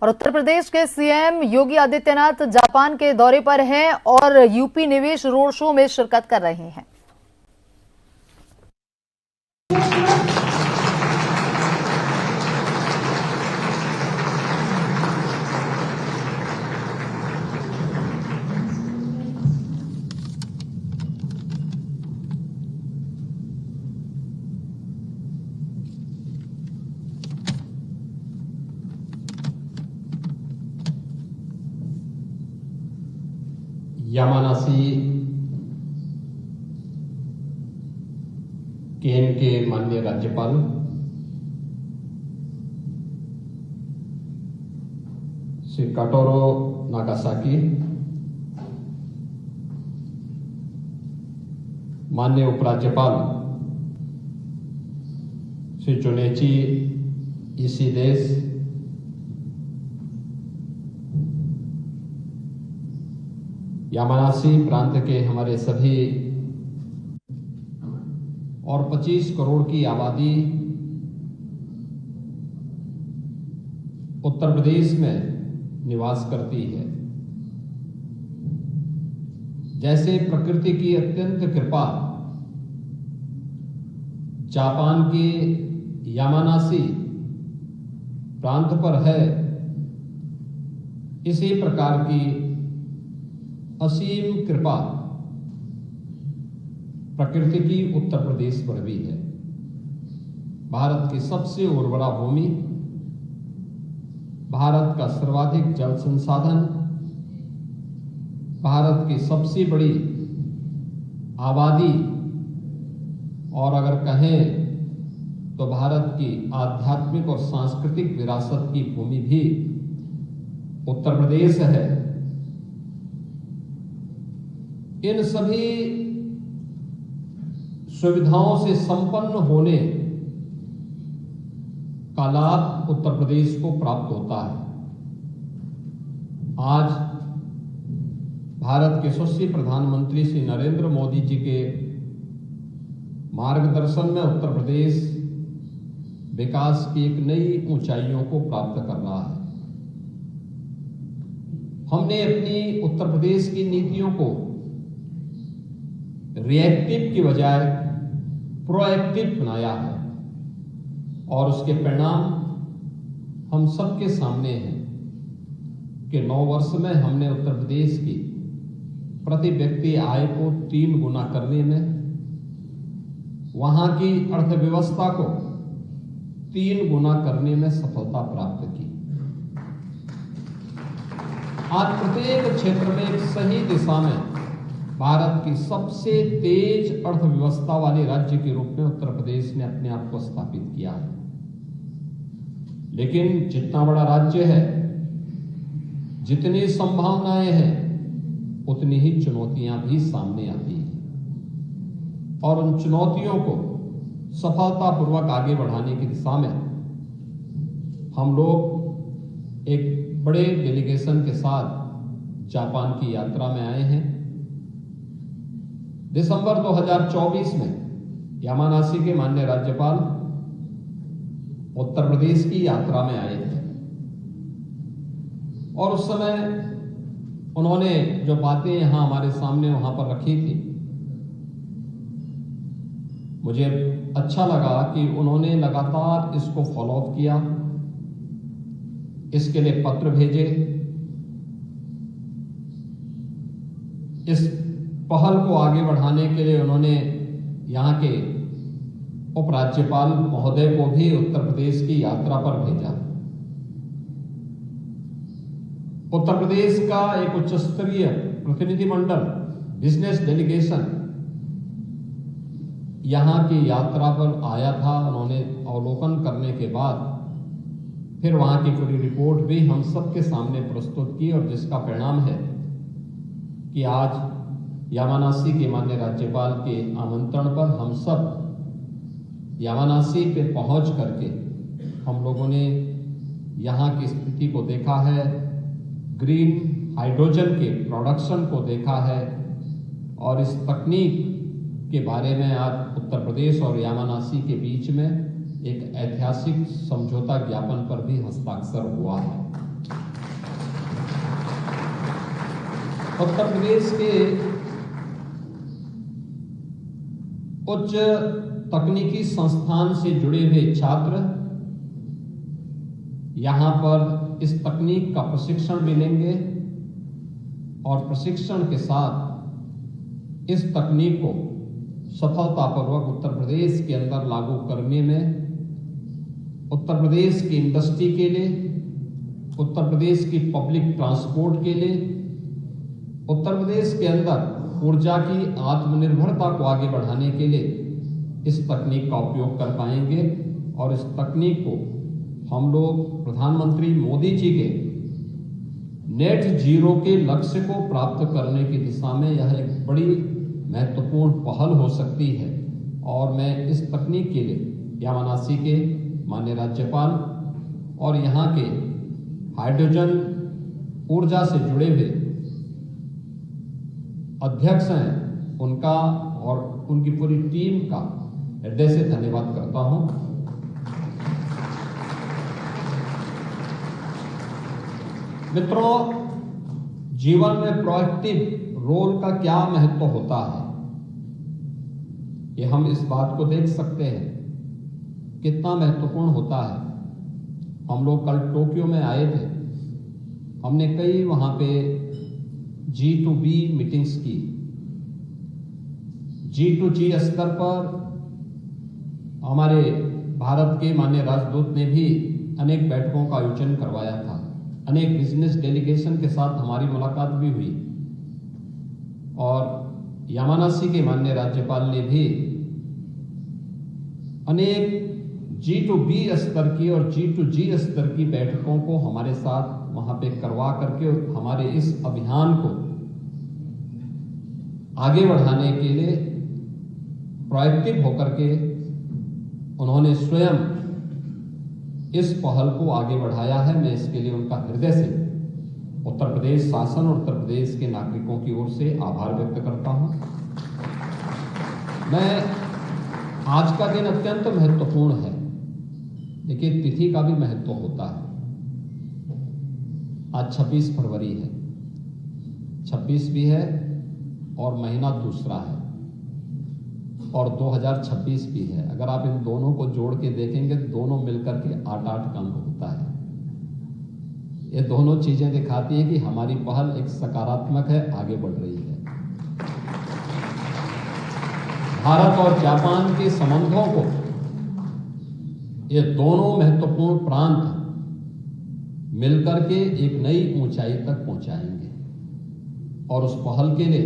और उत्तर प्रदेश के CM Yogi Adityanath Japan के दौरे पर हैं और यूपी निवेश रोड शो में शिरकत कर रहे हैं। यामानासी केन के माननीय राज्यपाल श्री काटोरो नागासाकी, माननीय उपराज्यपाल श्री जोनेची इशिदेस, यामानासी प्रांत के हमारे सभी और 25 करोड़ की आबादी उत्तर प्रदेश में निवास करती है। जैसे प्रकृति की अत्यंत कृपा जापान के यामानासी प्रांत पर है, इसी प्रकार की असीम कृपा प्रकृति की उत्तर प्रदेश पर भी है। भारत की सबसे उर्वरा भूमि, भारत का सर्वाधिक जल संसाधन, भारत की सबसे बड़ी आबादी और अगर कहें तो भारत की आध्यात्मिक और सांस्कृतिक विरासत की भूमि भी उत्तर प्रदेश है। इन सभी सुविधाओं से संपन्न होने का लाभ उत्तर प्रदेश को प्राप्त होता है। आज भारत के यशस्वी प्रधानमंत्री श्री नरेंद्र मोदी जी के मार्गदर्शन में उत्तर प्रदेश विकास की एक नई ऊंचाइयों को प्राप्त कर रहा है। हमने अपनी उत्तर प्रदेश की नीतियों को रिएक्टिव की बजाय प्रोएक्टिव बनाया है और उसके परिणाम हम सबके सामने हैं कि 9 वर्ष में हमने उत्तर प्रदेश की प्रति व्यक्ति आय को 3 गुना करने में, वहां की अर्थव्यवस्था को 3 गुना करने में सफलता प्राप्त की। आज प्रत्येक क्षेत्र में एक सही दिशा में भारत की सबसे तेज अर्थव्यवस्था वाले राज्य के रूप में उत्तर प्रदेश ने अपने आप को स्थापित किया है। लेकिन जितना बड़ा राज्य है, जितनी संभावनाएं हैं, उतनी ही चुनौतियां भी सामने आती हैं और उन चुनौतियों को सफलतापूर्वक आगे बढ़ाने की दिशा में हम लोग एक बड़े डेलीगेशन के साथ जापान की यात्रा में आए हैं। दिसंबर 2024 में यामानासी के माननीय राज्यपाल उत्तर प्रदेश की यात्रा में आए थे और उस समय उन्होंने जो बातें यहां हमारे सामने वहां पर रखी थी, मुझे अच्छा लगा कि उन्होंने लगातार इसको फॉलो अप किया, इसके लिए पत्र भेजे, इस पहल को आगे बढ़ाने के लिए उन्होंने यहाँ के उपराज्यपाल महोदय को भी उत्तर प्रदेश की यात्रा पर भेजा। उत्तर प्रदेश का एक उच्च स्तरीय प्रतिनिधिमंडल, बिजनेस डेलीगेशन यहाँ की यात्रा पर आया था। उन्होंने अवलोकन करने के बाद फिर वहां की पूरी रिपोर्ट भी हम सबके सामने प्रस्तुत की और जिसका परिणाम है कि आज यामानासी के माननीय राज्यपाल के आमंत्रण पर हम सब यामानासी पे पहुंच करके हम लोगों ने यहाँ की स्थिति को देखा है, ग्रीन हाइड्रोजन के प्रोडक्शन को देखा है और इस तकनीक के बारे में आज उत्तर प्रदेश और यामानासी के बीच में एक ऐतिहासिक समझौता ज्ञापन पर भी हस्ताक्षर हुआ है। उत्तर प्रदेश के उच्च तकनीकी संस्थान से जुड़े हुए छात्र यहां पर इस तकनीक का प्रशिक्षण भी लेंगे और प्रशिक्षण के साथ इस तकनीक को सफलतापूर्वक उत्तर प्रदेश के अंदर लागू करने में उत्तर प्रदेश की इंडस्ट्री के लिए, उत्तर प्रदेश की पब्लिक ट्रांसपोर्ट के लिए, उत्तर प्रदेश के अंदर ऊर्जा की आत्मनिर्भरता को आगे बढ़ाने के लिए इस तकनीक का उपयोग कर पाएंगे। और इस तकनीक को हम लोग प्रधानमंत्री मोदी जी के नेट जीरो के लक्ष्य को प्राप्त करने की दिशा में यह एक बड़ी महत्वपूर्ण पहल हो सकती है। और मैं इस तकनीक के लिए यामानासी के माननीय राज्यपाल और यहाँ के हाइड्रोजन ऊर्जा से जुड़े हुए अध्यक्ष हैं उनका और उनकी पूरी टीम का हृदय से धन्यवाद करता हूं। मित्रों, जीवन में प्रोएक्टिव रोल का क्या महत्व होता है, ये हम इस बात को देख सकते हैं कितना महत्वपूर्ण होता है। हम लोग कल टोक्यो में आए थे, हमने कई वहां पे G2B मीटिंग्स की। G2G स्तर पर हमारे भारत के माननीय राजदूत ने भी अनेक बैठकों का आयोजन करवाया था। अनेक बिजनेस डेलीगेशन के साथ हमारी मुलाकात भी हुई और यामानासी के माननीय राज्यपाल ने भी अनेक G2B स्तर की और G2G स्तर की बैठकों को हमारे साथ वहां पे करवा करके हमारे इस अभियान को आगे बढ़ाने के लिए प्रोएक्टिव होकर के उन्होंने स्वयं इस पहल को आगे बढ़ाया है। मैं इसके लिए उनका हृदय से उत्तर प्रदेश शासन और उत्तर प्रदेश के नागरिकों की ओर से आभार व्यक्त करता हूं। मैं आज का दिन अत्यंत महत्वपूर्ण है। देखिए, तिथि का भी महत्व होता है। आज 26 फरवरी है, 26 भी है और महीना दूसरा है और 2026 भी है। अगर आप इन दोनों को जोड़ के देखेंगे तो दोनों मिलकर के 8-8 का अंक होता है। ये दोनों चीजें दिखाती है कि हमारी पहल एक सकारात्मक है, आगे बढ़ रही है। भारत और जापान के संबंधों को ये दोनों महत्वपूर्ण प्रांत मिलकर के एक नई ऊंचाई तक पहुंचाएंगे। और उस पहल के लिए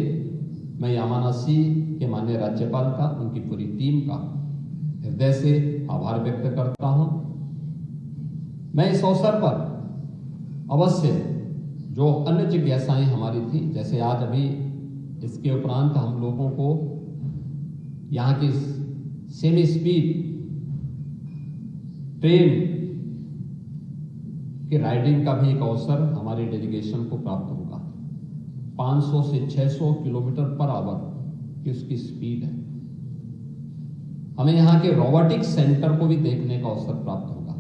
मैं यामानासी के माननीय राज्यपाल का, उनकी पूरी टीम का हृदय से आभार व्यक्त करता हूं। मैं इस अवसर पर अवश्य जो अन्य जिज्ञासाएं हमारी थी, जैसे आज अभी इसके उपरांत हम लोगों को यहाँ की सेमी स्पीड ट्रेन की राइडिंग का भी एक अवसर हमारी डेलीगेशन को प्राप्त होगा। 500 से 600 किलोमीटर पर आवर की उसकी स्पीड है। हमें यहाँ के रोबोटिक्स सेंटर को भी देखने का अवसर प्राप्त होगा,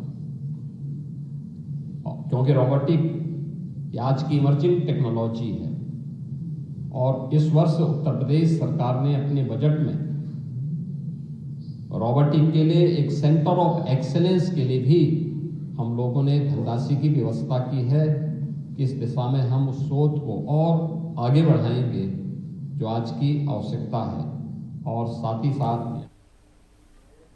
क्योंकि रोबोटिक आज की इमर्जिंग टेक्नोलॉजी है। और इस वर्ष उत्तर प्रदेश सरकार ने अपने बजट में रोबोटिक के लिए एक सेंटर ऑफ एक्सेलेंस के लिए भी हम लोगों ने धनराशि की व्यवस्था की है कि इस दिशा में हम उस शोध को और आगे बढ़ाएंगे जो आज की आवश्यकता है। और साथ ही साथ